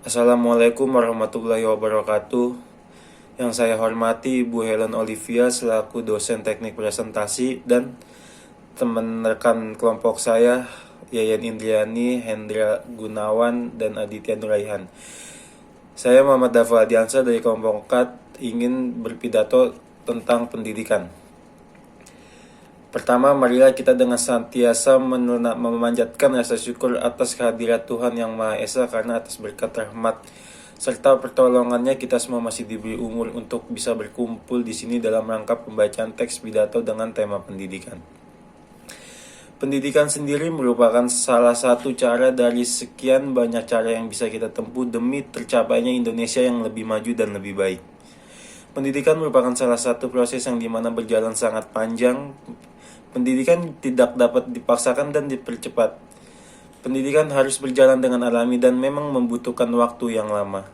Assalamualaikum warahmatullahi wabarakatuh. Yang saya hormati Ibu Helen Olivia selaku dosen teknik presentasi dan teman rekan kelompok saya Yayan Indriani, Hendra Gunawan, dan Aditya Nuraihan. Saya Muhammad Dafa Adiansa dari kelompok 4 ingin berpidato tentang pendidikan. Pertama, marilah kita dengan senantiasa memanjatkan rasa syukur atas kehadirat Tuhan Yang Maha Esa karena atas berkat rahmat serta pertolongannya kita semua masih diberi umur untuk bisa berkumpul di sini dalam rangka pembacaan teks pidato dengan tema pendidikan. Pendidikan sendiri merupakan salah satu cara dari sekian banyak cara yang bisa kita tempuh demi tercapainya Indonesia yang lebih maju dan lebih baik. Pendidikan merupakan salah satu proses yang dimana berjalan sangat panjang. Pendidikan tidak dapat dipaksakan dan dipercepat. Pendidikan harus berjalan dengan alami dan memang membutuhkan waktu yang lama.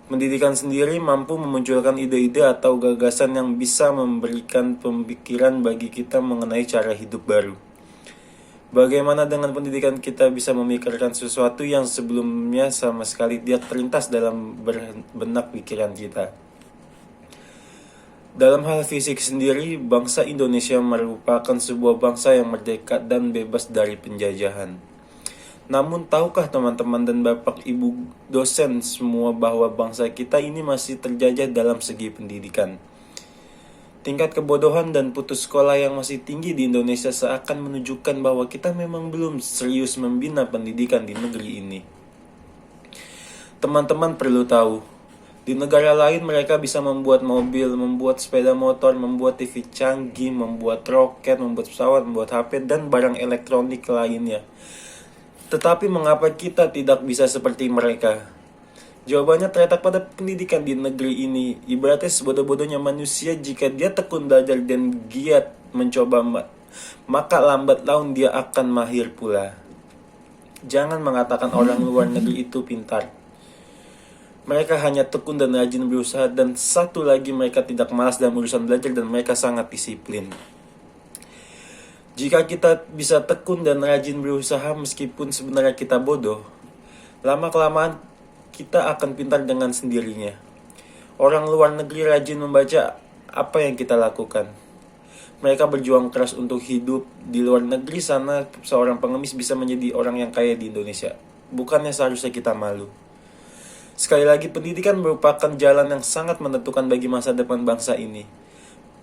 Pendidikan sendiri mampu memunculkan ide-ide atau gagasan yang bisa memberikan pemikiran bagi kita mengenai cara hidup baru. Bagaimana dengan pendidikan kita bisa memikirkan sesuatu yang sebelumnya sama sekali tidak terlintas dalam benak pikiran kita. Dalam hal fisik sendiri, bangsa Indonesia merupakan sebuah bangsa yang merdeka dan bebas dari penjajahan. Namun tahukah teman-teman dan bapak ibu dosen semua bahwa bangsa kita ini masih terjajah dalam segi pendidikan? Tingkat kebodohan dan putus sekolah yang masih tinggi di Indonesia seakan menunjukkan bahwa kita memang belum serius membina pendidikan di negeri ini. Teman-teman perlu tahu, di negara lain mereka bisa membuat mobil, membuat sepeda motor, membuat TV canggih, membuat roket, membuat pesawat, membuat HP, dan barang elektronik lainnya. Tetapi mengapa kita tidak bisa seperti mereka? Jawabannya terletak pada pendidikan di negeri ini. Ibaratnya sebodoh-bodohnya manusia jika dia tekun belajar dan giat mencoba, maka lambat laun dia akan mahir pula. Jangan mengatakan orang luar negeri itu pintar. Mereka hanya tekun dan rajin berusaha, dan satu lagi mereka tidak malas dalam urusan belajar dan mereka sangat disiplin. Jika kita bisa tekun dan rajin berusaha meskipun sebenarnya kita bodoh, lama-kelamaan kita akan pintar dengan sendirinya. Orang luar negeri rajin membaca apa yang kita lakukan. Mereka berjuang keras untuk hidup. Di luar negeri sana seorang pengemis bisa menjadi orang yang kaya di Indonesia. Bukannya seharusnya kita malu. Sekali lagi, pendidikan merupakan jalan yang sangat menentukan bagi masa depan bangsa ini.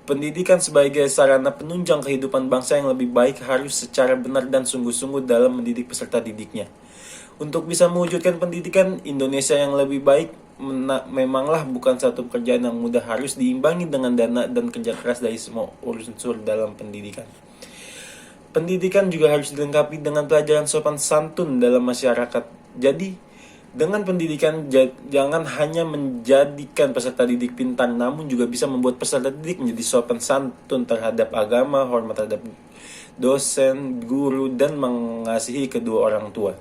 Pendidikan sebagai sarana penunjang kehidupan bangsa yang lebih baik harus secara benar dan sungguh-sungguh dalam mendidik peserta didiknya. Untuk bisa mewujudkan pendidikan Indonesia yang lebih baik, memanglah bukan satu pekerjaan yang mudah, harus diimbangi dengan dana dan kerja keras dari semua unsur dalam pendidikan. Pendidikan juga harus dilengkapi dengan pelajaran sopan santun dalam masyarakat. Jadi, dengan pendidikan, jangan hanya menjadikan peserta didik pintar, namun juga bisa membuat peserta didik menjadi sopan santun terhadap agama, hormat terhadap dosen, guru, dan mengasihi kedua orang tua.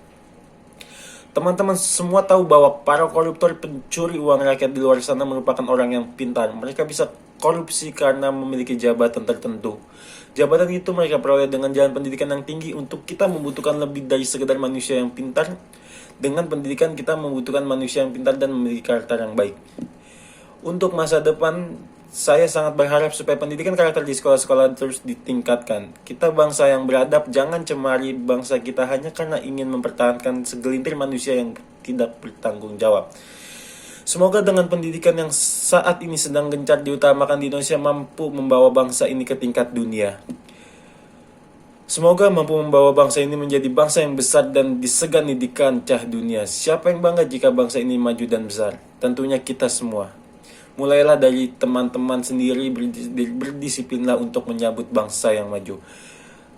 Teman-teman semua tahu bahwa para koruptor pencuri uang rakyat di luar sana merupakan orang yang pintar. Mereka bisa korupsi karena memiliki jabatan tertentu. Jabatan itu mereka peroleh dengan jalan pendidikan yang tinggi. Untuk kita membutuhkan lebih dari sekedar manusia yang pintar. Dengan pendidikan kita membutuhkan manusia yang pintar dan memiliki karakter yang baik. Untuk masa depan, saya sangat berharap supaya pendidikan karakter di sekolah-sekolah terus ditingkatkan. Kita bangsa yang beradab, jangan cemari bangsa kita hanya karena ingin mempertahankan segelintir manusia yang tidak bertanggung jawab. Semoga dengan pendidikan yang saat ini sedang gencar diutamakan di Indonesia mampu membawa bangsa ini ke tingkat dunia. Semoga mampu membawa bangsa ini menjadi bangsa yang besar dan disegani di kancah dunia. Siapa yang bangga jika bangsa ini maju dan besar? Tentunya kita semua. Mulailah dari teman-teman sendiri, berdisiplinlah untuk menyambut bangsa yang maju.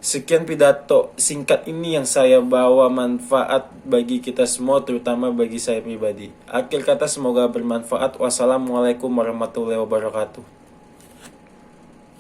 Sekian pidato singkat ini yang saya bawa manfaat bagi kita semua, terutama bagi saya pribadi. Akhir kata, semoga bermanfaat. Wassalamualaikum warahmatullahi wabarakatuh.